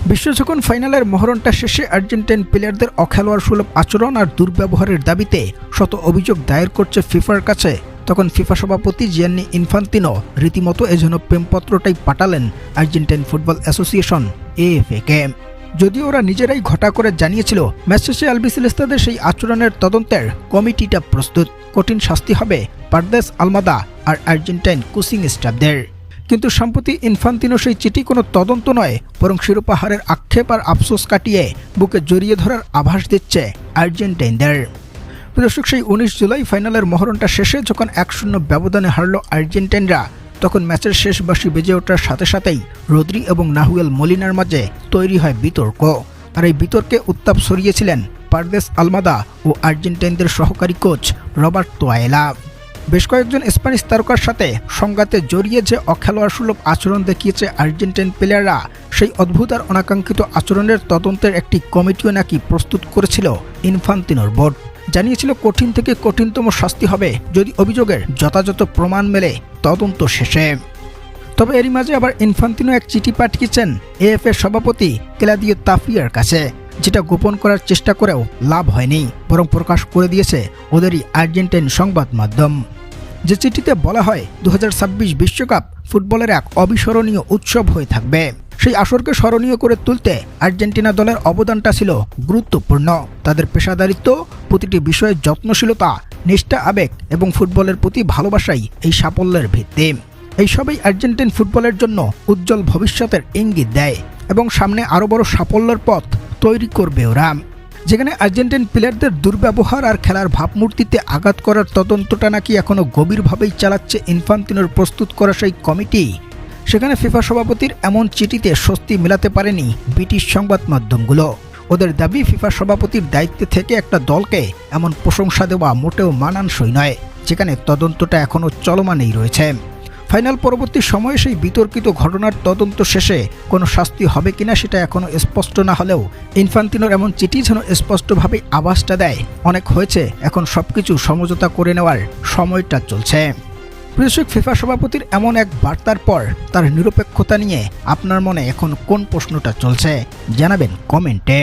বিশ্ব যখন ফাইনালের মহরণটা শেষে আর্জেন্টাইন প্লেয়ারদের অখেলোয়াড় সুলভ আচরণ আর দুর্ব্যবহারের দাবিতে শত অভিযোগ দায়ের করছে ফিফার কাছে, তখন ফিফা সভাপতি জিয়ান্নি ইনফান্তিনো রীতিমতো এজন্য প্রেমপত্রটাই পাঠালেন আর্জেন্টাইন ফুটবল অ্যাসোসিয়েশন AFA-কে। যদিও ওরা নিজেরাই ঘটা করে জানিয়েছিল ম্যাচ শেষে আলবিসেলেস্তাদের সেই আচরণের তদন্তের কমিটিটা প্রস্তুত, কঠিন শাস্তি হবে পারদেস আলমাদা আর আর্জেন্টাইন কোচিং স্টাফদের। কিন্তু সম্প্রতি ইনফান্তিনো সেই চিঠি কোনো তদন্ত নয়, বরং শিরোপা হারের আক্ষেপ আর আফসোস কাটিয়ে বুকে জড়িয়ে ধরার আভাস দিচ্ছে আর্জেন্টাইনদের। দর্শক, সেই 19 জুলাই ফাইনালের মহরণটা শেষে যখন 1-0 ব্যবধানে হারল আর্জেন্টাইনরা, তখন ম্যাচের শেষ বাঁশি বেজে ওঠার সাথে সাথেই রদ্রি এবং নাহুয়েল মলিনার মাঝে তৈরি হয় বিতর্ক। আর এই বিতর্কে উত্তাপ ছড়িয়েছিলেন পারদেস আলমাদা ও আর্জেন্টাইনদের সহকারী কোচ রবার্তো আয়েলা। বেশ কয়েকজন স্প্যানিশ তারকার সাথে সংঘাতে জড়িয়ে যে অখেলোয়াড় সুলভ আচরণ দেখিয়েছে আর্জেন্টাইন প্লেয়াররা, সেই অদ্ভুত আর অনাকাঙ্ক্ষিত আচরণের তদন্তের একটি কমিটিও নাকি প্রস্তুত করেছিল ইনফান্তিনোর বোর্ড। জানিয়েছিল কঠিন থেকে কঠিনতম শাস্তি হবে যদি অভিযোগের যথাযথ প্রমাণ মেলে তদন্ত শেষে। তবে এরই মাঝে আবার ইনফান্তিনো এক চিঠি পাঠিয়েছেন AFA সভাপতি ক্লাদিও তাফিয়ার কাছে, যেটা গোপন করার চেষ্টা করেও লাভ হয়নি, বরং প্রকাশ করে দিয়েছে ওদেরই আর্জেন্টাইন সংবাদ মাধ্যম। যে চিঠিতে বলা হয় 2026 বিশ্বকাপ ফুটবলের এক অবিস্মরণীয় উৎসব হয়ে থাকবে। সেই আসরকে স্মরণীয় করে তুলতে আর্জেন্টিনা দলের অবদানটা ছিল গুরুত্বপূর্ণ। তাদের পেশাদারিত্ব, প্রতিটি বিষয়ে যত্নশীলতা, নিষ্ঠা, আবেগ এবং ফুটবলের প্রতি ভালোবাসাই এই সাফল্যের ভিত্তি। এইসবই আর্জেন্টিন ফুটবলের জন্য উজ্জ্বল ভবিষ্যতের ইঙ্গিত দেয় এবং সামনে আরও বড় সাফল্যের পথ তৈরি করবে ওরা। যেখানে আর্জেন্টাইন প্লেয়ারদের দুর্ব্যবহার আর খেলার ভাবমূর্তিতে আঘাত করার তদন্তটা নাকি এখনও গভীরভাবেই চালাচ্ছে ইনফান্তিনোর প্রস্তুত করা সেই কমিটি, সেখানে ফিফা সভাপতির এমন চিঠিতে স্বস্তি মেলাতে পারেনি ব্রিটিশ সংবাদ মাধ্যমগুলো। ওদের দাবি ফিফা সভাপতির দায়িত্বে থেকে একটা দলকে এমন প্রশংসা দেওয়া মোটেও মানানসই নয়, যেখানে তদন্তটা এখনও চলমানেই রয়েছে। ফাইনাল পরবর্তী সময়ে সেই বিতর্কিত ঘটনার তদন্ত শেষে কোনো শাস্তি হবে কিনা সেটা এখনও স্পষ্ট না হলেও ইনফান্তিনোর এমন চিঠি যেন স্পষ্টভাবে আভাসটা দেয় অনেক হয়েছে, এখন সবকিছু সমঝোতা করে নেওয়ার সময়টা চলছে। দর্শক, ফিফা সভাপতির এমন এক বার্তার পর তার নিরপেক্ষতা নিয়ে আপনার মনে এখন কোন প্রশ্নটা চলছে জানাবেন কমেন্টে।